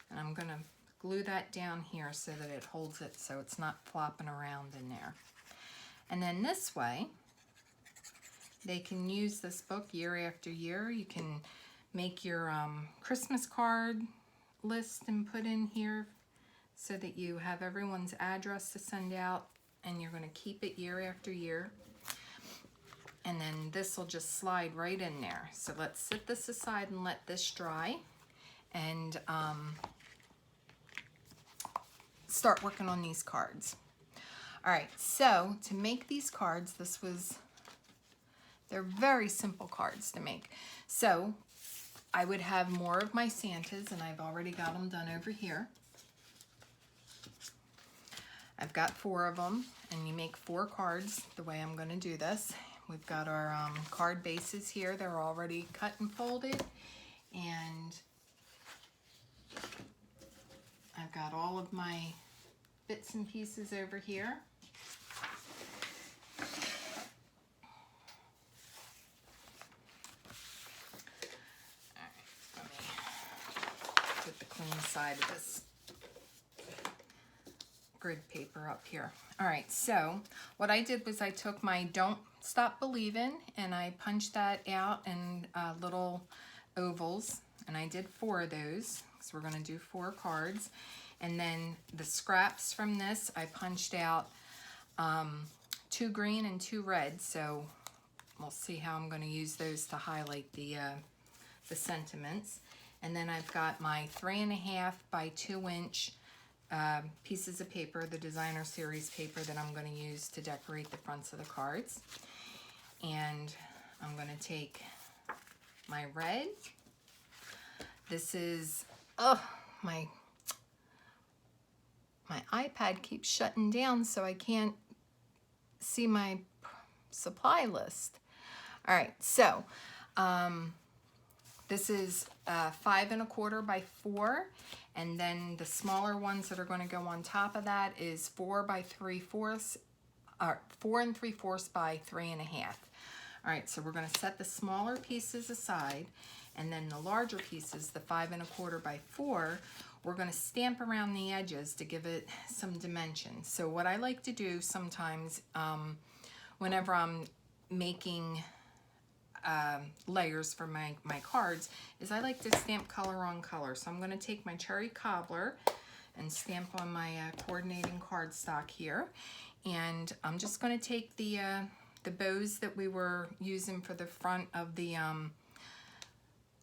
And I'm going to glue that down here so that it holds it so it's not flopping around in there. And then this way, they can use this book year after year. You can make your Christmas card list and put in here so that you have everyone's address to send out, and you're going to keep it year after year. And then this will just slide right in there. So let's set this aside and let this dry, and start working on these cards. All right, so to make these cards, they're very simple cards to make. So I would have more of my Santas, and I've already got them done over here. I've got 4 of them, and you make 4 cards the way I'm going to do this. We've got our card bases here. They're already cut and folded, and I've got all of my bits and pieces over here. The clean side of this grid paper up here. All right, so what I did was I took my Don't Stop Believin' and I punched that out in little ovals, and I did 4 of those because we're going to do 4 cards. And then the scraps from this, I punched out 2 green and 2 red, so we'll see how I'm going to use those to highlight the sentiments. And then I've got my 3.5 by 2 inch pieces of paper, the designer series paper that I'm going to use to decorate the fronts of the cards. And I'm going to take my red. This is, my iPad keeps shutting down so I can't see my supply list. All right, so this is 5 1/4 by 4, and then the smaller ones that are going to go on top of that is 4 by 3/4, 4 3/4 by 3.5. All right, so we're going to set the smaller pieces aside, and then the larger pieces, the 5 1/4 by 4, we're going to stamp around the edges to give it some dimension. So what I like to do sometimes whenever I'm making layers for my cards is I like to stamp color on color. So I'm going to take my cherry cobbler and stamp on my coordinating cardstock here, and I'm just going to take the bows that we were using for the front of the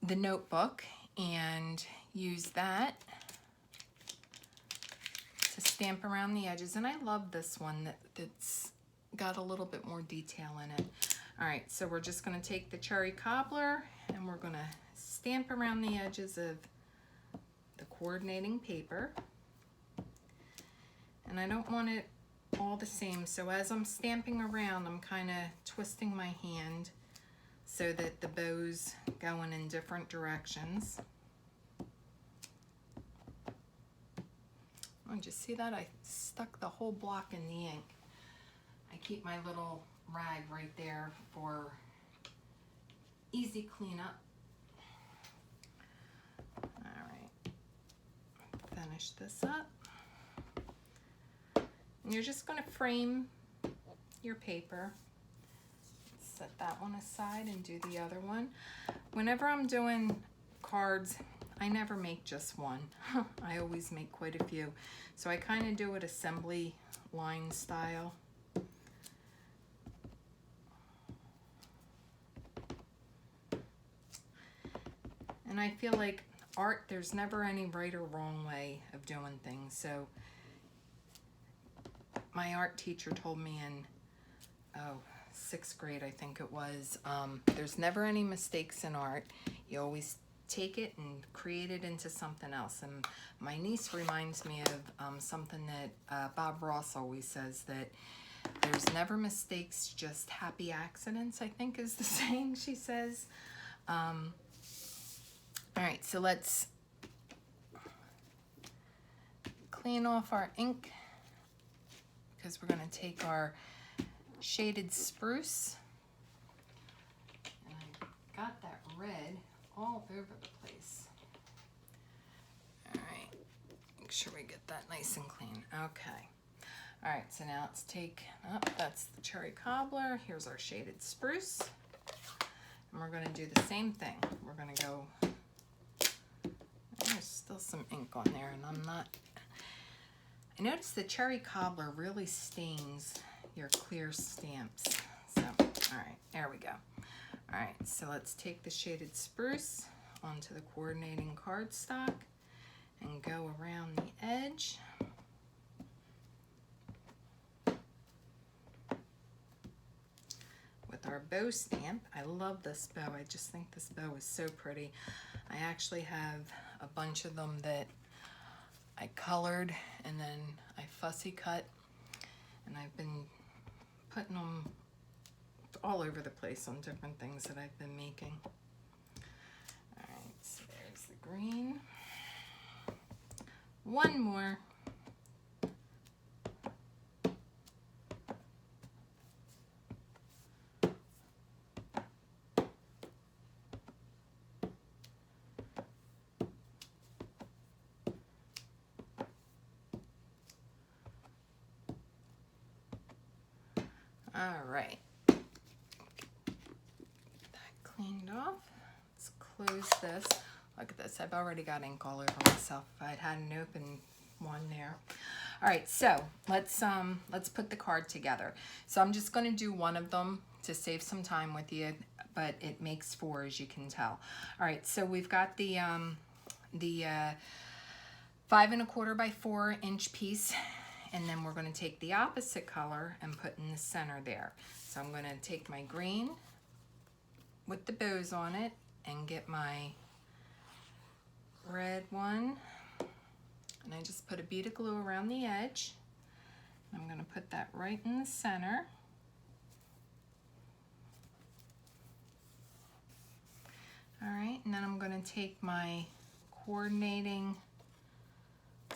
notebook and use that to stamp around the edges. And I love this one that's got a little bit more detail in it. All right, so we're just going to take the cherry cobbler and we're going to stamp around the edges of the coordinating paper. And I don't want it all the same, so as I'm stamping around, I'm kind of twisting my hand so that the bows going in different directions. Oh, did you see that? I stuck the whole block in the ink. I keep my little rag right there for easy cleanup. All right, finish this up. And you're just going to frame your paper. Set that one aside and do the other one. Whenever I'm doing cards, I never make just one. I always make quite a few. So I kind of do it assembly line style. And I feel like art, there's never any right or wrong way of doing things. So my art teacher told me in 6th grade, I think it was, there's never any mistakes in art. You always take it and create it into something else. And my niece reminds me of something that Bob Ross always says, that there's never mistakes, just happy accidents, I think is the saying she says. All right, so let's clean off our ink because we're going to take our shaded spruce. And I got that red all over the place. All right, make sure we get that nice and clean. Okay. All right, so now let's take, oh, that's the cherry cobbler. Here's our shaded spruce. And we're gonna do the same thing. We're gonna go, there's still some ink on there and I'm not, I noticed the cherry cobbler really stains your clear stamps. So, all right, there we go. All right, so let's take the shaded spruce onto the coordinating cardstock and go around the edge. With our bow stamp. I love this bow. I just think this bow is so pretty. I actually have a bunch of them that I colored and then I fussy cut, and I've been putting them all over the place on different things that I've been making. All right, so there's the green. One more. All right, get that cleaned off. Let's close this. Look at this, I've already got ink all over myself. If I'd had an open one there. All right, so let's put the card together. So I'm just gonna do one of them to save some time with you, but it makes 4, as you can tell. All right, so we've got the 5 1/4 by 4 inch piece. And then we're going to take the opposite color and put in the center there. So I'm going to take my green with the bows on it and get my red one. And I just put a bead of glue around the edge. I'm going to put that right in the center. All right, and then I'm going to take my coordinating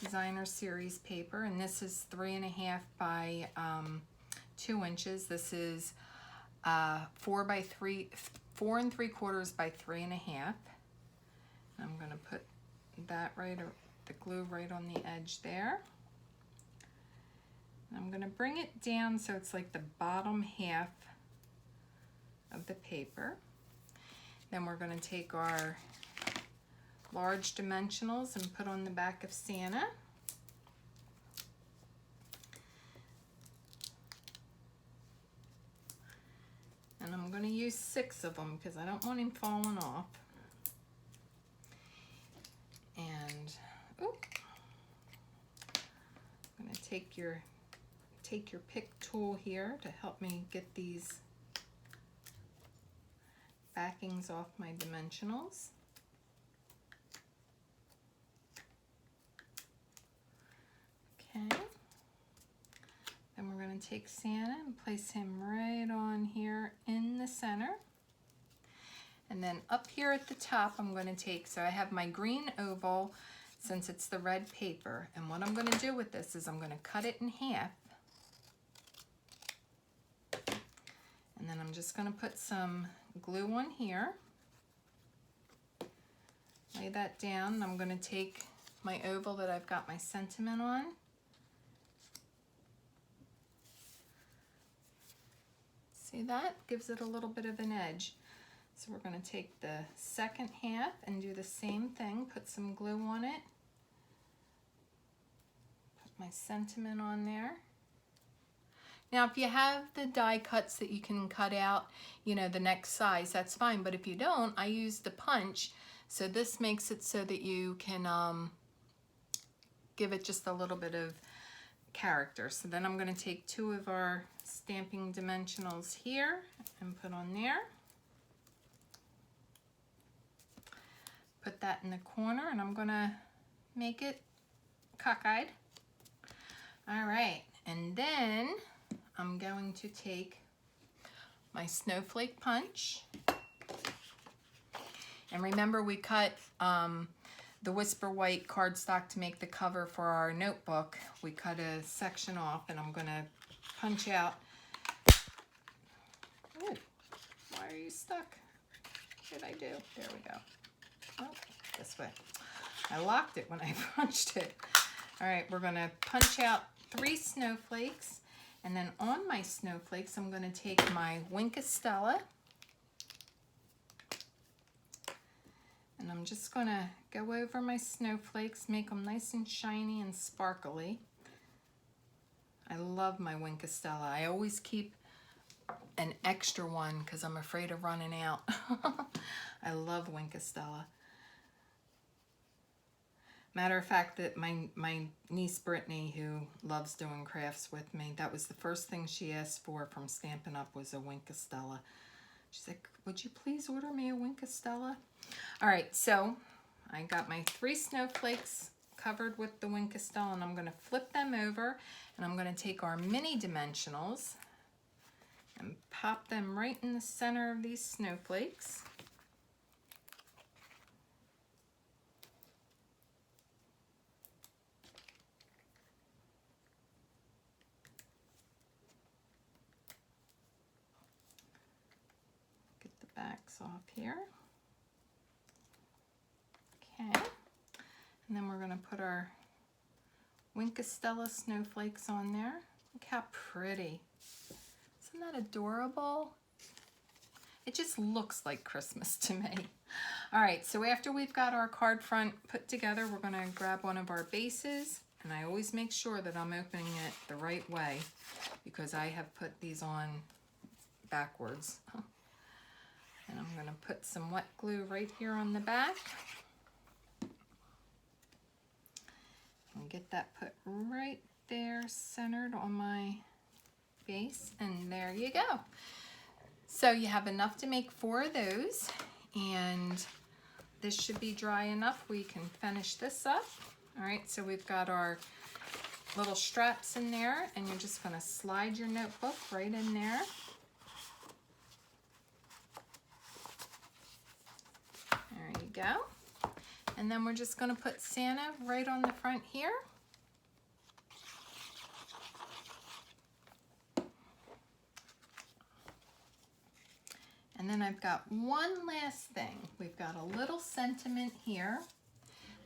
designer series paper, and this is 3 1/2 by 2 inches. This is 4 3/4 by 3 1/2. I'm going to put that the glue right on the edge there. And I'm going to bring it down so it's like the bottom half of the paper. Then we're going to take our large dimensionals and put on the back of Santa. And I'm going to use 6 of them because I don't want him falling off. And I'm going to take your pick tool here to help me get these backings off my dimensionals. Okay, then we're going to take Santa and place him right on here in the center. And then up here at the top I'm going to take, so I have my green oval since it's the red paper, and what I'm going to do with this is I'm going to cut it in half. And then I'm just going to put some glue on here. Lay that down, and I'm going to take my oval that I've got my sentiment on. See that? Gives it a little bit of an edge. So we're going to take the second half and do the same thing. Put some glue on it. Put my sentiment on there. Now if you have the die cuts that you can cut out, you know, the next size, that's fine. But if you don't, I use the punch. So this makes it so that you can give it just a little bit of character. So then I'm going to take 2 of our stamping dimensionals here and put on there. Put that in the corner, and I'm going to make it cockeyed. All right, and then I'm going to take my snowflake punch, And remember, we cut the Whisper White cardstock to make the cover for our notebook. We cut a section off, and I'm gonna punch out. Ooh, why are you stuck? What did I do? There we go. Oh, this way. I locked it when I punched it. All right, we're gonna punch out 3 snowflakes, and then on my snowflakes, I'm gonna take my Stella, and I'm just gonna go over my snowflakes, make them nice and shiny and sparkly. I love my Stella. I always keep an extra one because I'm afraid of running out. I love Stella. Matter of fact, that my niece Brittany, who loves doing crafts with me, that was the first thing she asked for from Stampin' Up! Was a Stella. She's like, would you please order me a Stella? All right, so I got my 3 snowflakes covered with the Stella, and I'm gonna flip them over, and I'm gonna take our mini dimensionals and pop them right in the center of these snowflakes. Get the backs off here. Okay, and then we're gonna put our Stella snowflakes on there. Look how pretty. Isn't that adorable? It just looks like Christmas to me. All right, so after we've got our card front put together, we're gonna grab one of our bases, and I always make sure that I'm opening it the right way because I have put these on backwards. And I'm gonna put some wet glue right here on the back. And get that put right there, centered on my base, and there you go. So you have enough to make 4 of those, and this should be dry enough we can finish this up. All right, so we've got our little straps in there, and you're just gonna slide your notebook right in there. There you go. And then we're just gonna put Santa right on the front here. And then I've got one last thing. We've got a little sentiment here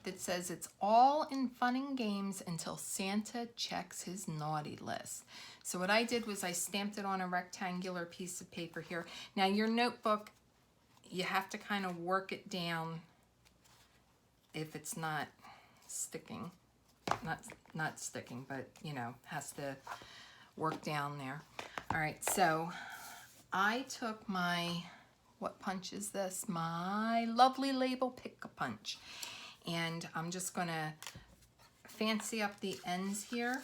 that says it's all in fun and games until Santa checks his naughty list. So what I did was I stamped it on a rectangular piece of paper here. Now your notebook, you have to kind of work it down if it's not sticking. Not sticking, but you know, has to work down there. All right, so I took my, what punch is this? My lovely label Pick-a-Punch. And I'm just gonna fancy up the ends here.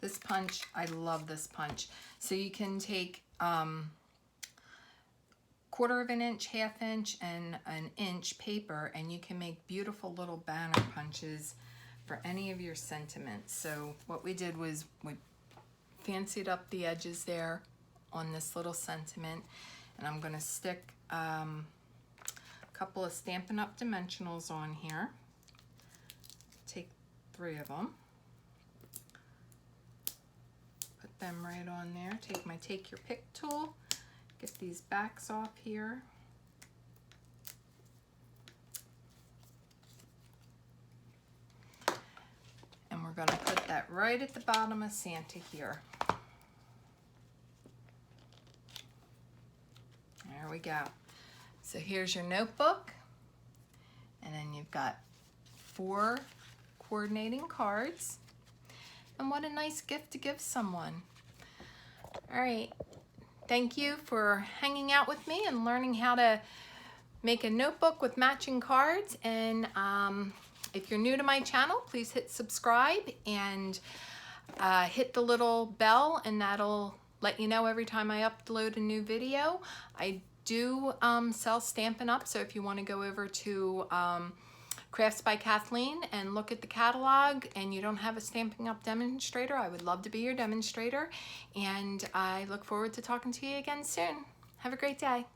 This punch, I love this punch. So you can take 1/4 of an inch, 1/2 inch, and an inch paper, and you can make beautiful little banner punches for any of your sentiments. So what we did was we fancied up the edges there on this little sentiment, and I'm gonna stick a couple of Stampin' Up! Dimensionals on here. Take 3 of them. Put them right on there. Take my Take Your Pick tool. Get these backs off here. And we're gonna put that right at the bottom of Santa here. There we go. So here's your notebook. And then you've got 4 coordinating cards. And what a nice gift to give someone. All right. Thank you for hanging out with me and learning how to make a notebook with matching cards. And if you're new to my channel, please hit subscribe and hit the little bell, and that'll let you know every time I upload a new video. I do sell Stampin' Up! So if you want to go over to Crafts by Kathleen and look at the catalog, and you don't have a Stampin' Up! Demonstrator, I would love to be your demonstrator, and I look forward to talking to you again soon. Have a great day.